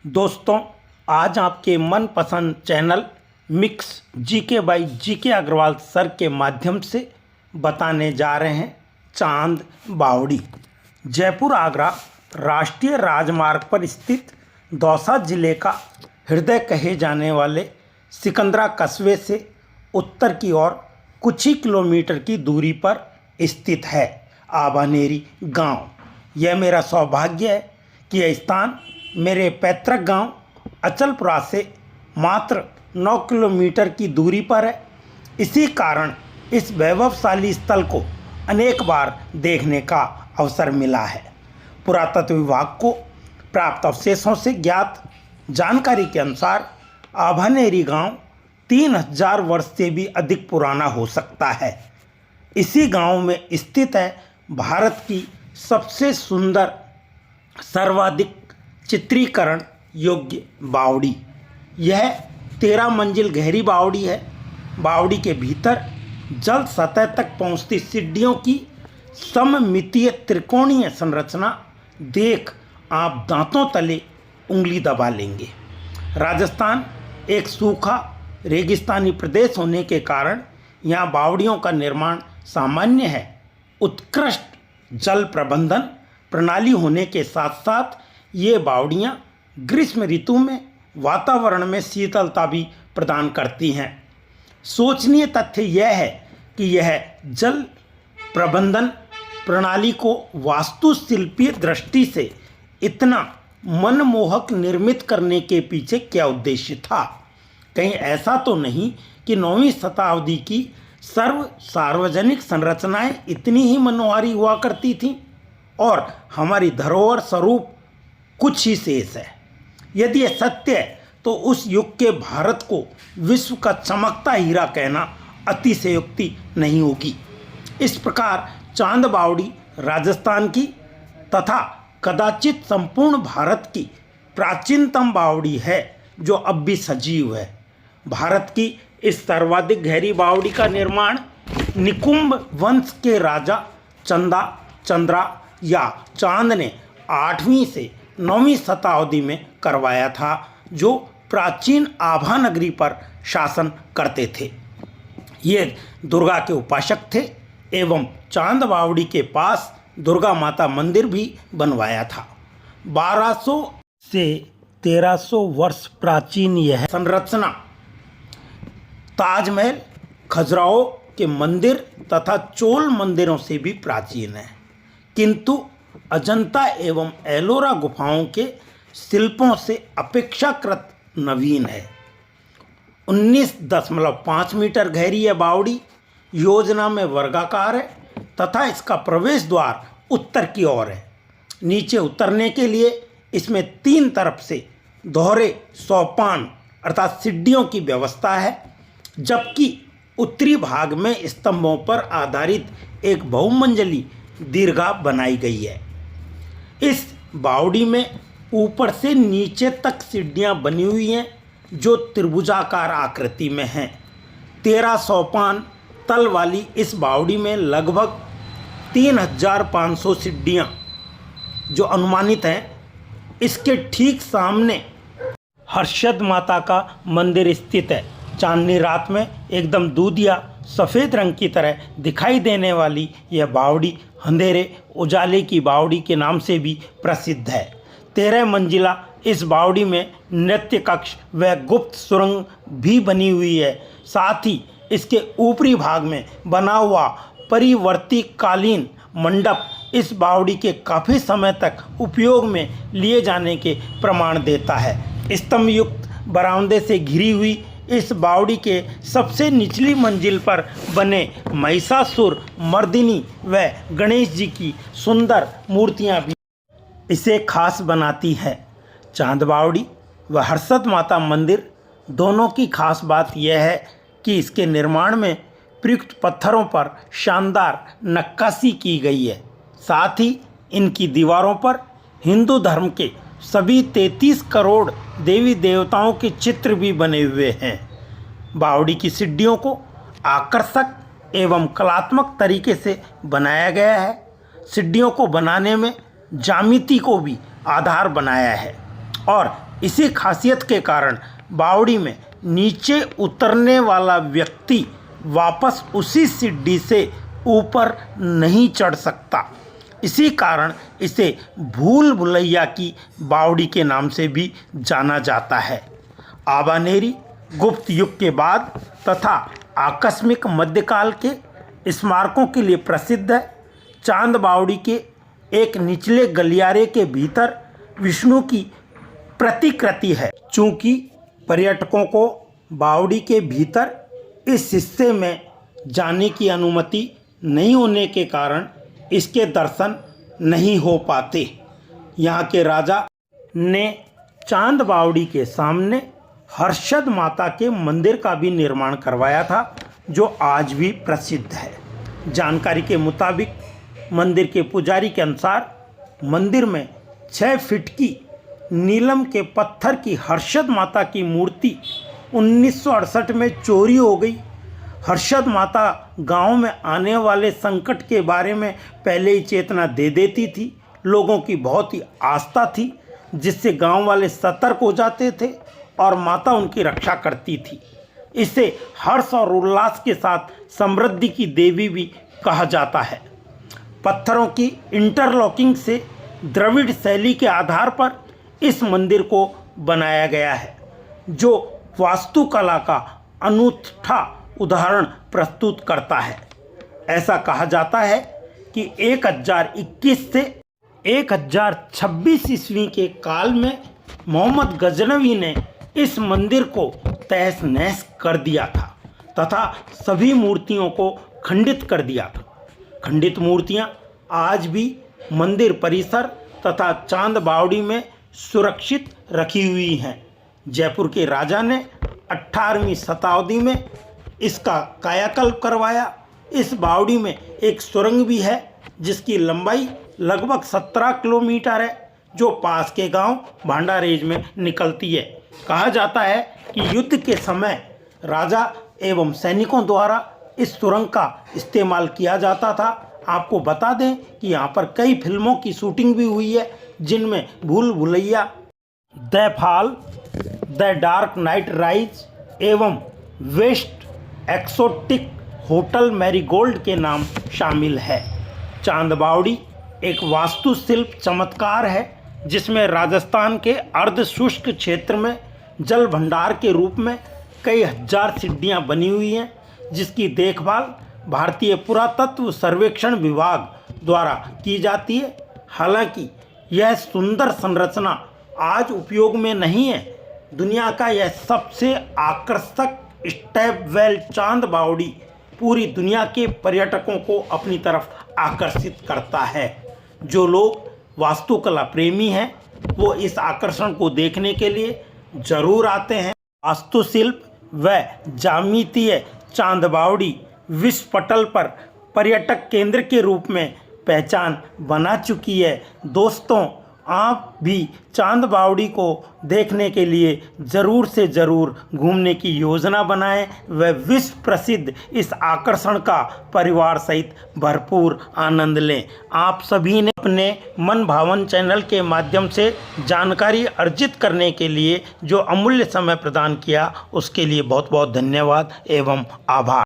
दोस्तों, आज आपके मनपसंद channel mix GK by GK Agarwal sir के माध्यम से बताने जा रहे हैं चांद बावड़ी। जयपुर आगरा राष्ट्रीय राजमार्ग पर स्थित दौसा जिले का हृदय कहे जाने वाले सिकंदरा कस्बे से उत्तर की ओर कुछ ही किलोमीटर की दूरी पर स्थित है आभानेरी गांव। यह मेरा सौभाग्य है कि यह स्थान मेरे पैतृक गांव अचलपुरा से मात्र 9 किलोमीटर की दूरी पर है। इसी कारण इस वैभवशाली स्थल को अनेक बार देखने का अवसर मिला है। पुरातत्व विभाग को प्राप्त अवशेषों से ज्ञात जानकारी के अनुसार आभानेरी गांव 3000 वर्ष से भी अधिक पुराना हो सकता है। इसी गांव में स्थित है भारत की सबसे सुंदर सर्वाधिक चित्रीकरण योग्य बावड़ी। यह 13 मंजिल गहरी बावड़ी है। बावड़ी के भीतर जल सतह तक पहुंचती सीढ़ियों की सममितीय त्रिकोणीय संरचना देख आप दांतों तले उंगली दबा लेंगे। राजस्थान एक सूखा रेगिस्तानी प्रदेश होने के कारण यहाँ बावड़ियों का निर्माण सामान्य है। उत्कृष्ट जल प्रबंधन प्रणाली होने के साथ साथ ये बावड़ियाँ ग्रीष्म ऋतु में वातावरण में शीतलता भी प्रदान करती हैं। सोचनीय तथ्य यह है कि यह जल प्रबंधन प्रणाली को वास्तुशिल्पीय दृष्टि से इतना मनमोहक निर्मित करने के पीछे क्या उद्देश्य था। कहीं ऐसा तो नहीं कि 9वीं शताब्दी की सार्वजनिक संरचनाएं इतनी ही मनोहारी हुआ करती थीं और हमारी धरोहर स्वरूप कुछ ही शेष है। यदि यह सत्य है तो उस युग के भारत को विश्व का चमकता हीरा कहना अतिशयोक्ति नहीं होगी। इस प्रकार चांद बावड़ी राजस्थान की तथा कदाचित संपूर्ण भारत की प्राचीनतम बावड़ी है जो अब भी सजीव है। भारत की इस सर्वाधिक गहरी बावड़ी का निर्माण निकुंभ वंश के राजा चंद्रा या चांद ने 8वीं से 9वीं शताब्दी में करवाया था, जो प्राचीन आभा नगरी पर शासन करते थे। ये दुर्गा के उपासक थे एवं चांद बावड़ी के पास दुर्गा माता मंदिर भी बनवाया था। 1200 से 1300 वर्ष प्राचीन यह संरचना ताजमहल, खजुराहो के मंदिर तथा चोल मंदिरों से भी प्राचीन है, किंतु अजंता एवं एलोरा गुफाओं के शिल्पों से अपेक्षाकृत नवीन है। 19.5 मीटर गहरी यह बावड़ी योजना में वर्गाकार है तथा इसका प्रवेश द्वार उत्तर की ओर है। नीचे उतरने के लिए इसमें 3 तरफ से दोहरे सोपान अर्थात सीढ़ियों की व्यवस्था है, जबकि उत्तरी भाग में स्तंभों पर आधारित एक बहुमंजिली दीर्घा बनाई गई है। इस बावड़ी में ऊपर से नीचे तक सीढ़ियाँ बनी हुई हैं जो त्रिभुजाकार आकृति में हैं। 13 सोपान तल वाली इस बावड़ी में लगभग 3500 सीढ़ियाँ जो अनुमानित हैं। इसके ठीक सामने हर्षद माता का मंदिर स्थित है। चांदनी रात में एकदम दूधिया सफ़ेद रंग की तरह दिखाई देने वाली यह बावड़ी अंधेरे उजाले की बावड़ी के नाम से भी प्रसिद्ध है। 13 मंजिला इस बावड़ी में नृत्य कक्ष व गुप्त सुरंग भी बनी हुई है। साथ ही इसके ऊपरी भाग में बना हुआ परिवर्ती कालीन मंडप इस बावड़ी के काफ़ी समय तक उपयोग में लिए जाने के प्रमाण देता है। स्तंभ युक्त बरामदे से घिरी हुई इस बावड़ी के सबसे निचली मंजिल पर बने महिषासुर मर्दिनी व गणेश जी की सुंदर मूर्तियां भी इसे खास बनाती है। चांद बावड़ी व हर्षद माता मंदिर दोनों की खास बात यह है कि इसके निर्माण में प्रयुक्त पत्थरों पर शानदार नक्काशी की गई है। साथ ही इनकी दीवारों पर हिंदू धर्म के सभी 33 करोड़ देवी देवताओं के चित्र भी बने हुए हैं। बावड़ी की सीढ़ियों को आकर्षक एवं कलात्मक तरीके से बनाया गया है। सीढ़ियों को बनाने में ज्यामिति को भी आधार बनाया है और इसी खासियत के कारण बावड़ी में नीचे उतरने वाला व्यक्ति वापस उसी सीढ़ी से ऊपर नहीं चढ़ सकता। इसी कारण इसे भूल भुलैया की बावड़ी के नाम से भी जाना जाता है। आबानेरी गुप्त युग के बाद तथा आकस्मिक मध्यकाल के स्मारकों के लिए प्रसिद्ध है। चांद बावड़ी के एक निचले गलियारे के भीतर विष्णु की प्रतिकृति है। चूँकि पर्यटकों को बावड़ी के भीतर इस हिस्से में जाने की अनुमति नहीं होने के कारण इसके दर्शन नहीं हो पाते। यहाँ के राजा ने चांद बावड़ी के सामने हर्षद माता के मंदिर का भी निर्माण करवाया था, जो आज भी प्रसिद्ध है। जानकारी के मुताबिक मंदिर के पुजारी के अनुसार मंदिर में 6 फीट की नीलम के पत्थर की हर्षद माता की मूर्ति 1968 में चोरी हो गई। हर्षद माता गांव में आने वाले संकट के बारे में पहले ही चेतना दे देती थी। लोगों की बहुत ही आस्था थी, जिससे गांव वाले सतर्क हो जाते थे और माता उनकी रक्षा करती थी। इसे हर्ष और उल्लास के साथ समृद्धि की देवी भी कहा जाता है। पत्थरों की इंटरलॉकिंग से द्रविड़ शैली के आधार पर इस मंदिर को बनाया गया है, जो वास्तुकला का अनूठा उदाहरण प्रस्तुत करता है। ऐसा कहा जाता है कि 1021 से 1026 ईस्वी के काल में मोहम्मद गजनवी ने इस मंदिर को तहस नहस कर दिया था तथा सभी मूर्तियों को खंडित कर दिया था। खंडित मूर्तियां आज भी मंदिर परिसर तथा चांद बावड़ी में सुरक्षित रखी हुई हैं। जयपुर के राजा ने 18वीं शताब्दी में इसका कायाकल्प करवाया। इस बावड़ी में एक सुरंग भी है, जिसकी लंबाई लगभग 17 किलोमीटर है, जो पास के गांव भांडारेज में निकलती है। कहा जाता है कि युद्ध के समय राजा एवं सैनिकों द्वारा इस सुरंग का इस्तेमाल किया जाता था। आपको बता दें कि यहाँ पर कई फिल्मों की शूटिंग भी हुई है, जिनमें भूल Bhulaiyaa, the fall, the dark night rise एवं वेस्ट एक्सोटिक होटल मैरीगोल्ड के नाम शामिल है। चांद बावड़ी एक वास्तुशिल्प चमत्कार है, जिसमें राजस्थान के अर्ध शुष्क क्षेत्र में जल भंडार के रूप में कई हजार सीढ़ियाँ बनी हुई हैं, जिसकी देखभाल भारतीय पुरातत्व सर्वेक्षण विभाग द्वारा की जाती है। हालांकि यह सुंदर संरचना आज उपयोग में नहीं है। दुनिया का यह सबसे आकर्षक स्टेप वेल चांद बावड़ी पूरी दुनिया के पर्यटकों को अपनी तरफ आकर्षित करता है। जो लोग वास्तुकला प्रेमी हैं, वो इस आकर्षण को देखने के लिए जरूर आते हैं। वास्तुशिल्प व ज्यामितीय चांद बावड़ी विश्व पटल पर पर्यटक केंद्र के रूप में पहचान बना चुकी है। दोस्तों, आप भी चांद बावड़ी को देखने के लिए ज़रूर से ज़रूर घूमने की योजना बनाएं व विश्व प्रसिद्ध इस आकर्षण का परिवार सहित भरपूर आनंद लें। आप सभी ने अपने मन भावन चैनल के माध्यम से जानकारी अर्जित करने के लिए जो अमूल्य समय प्रदान किया, उसके लिए बहुत बहुत धन्यवाद एवं आभार।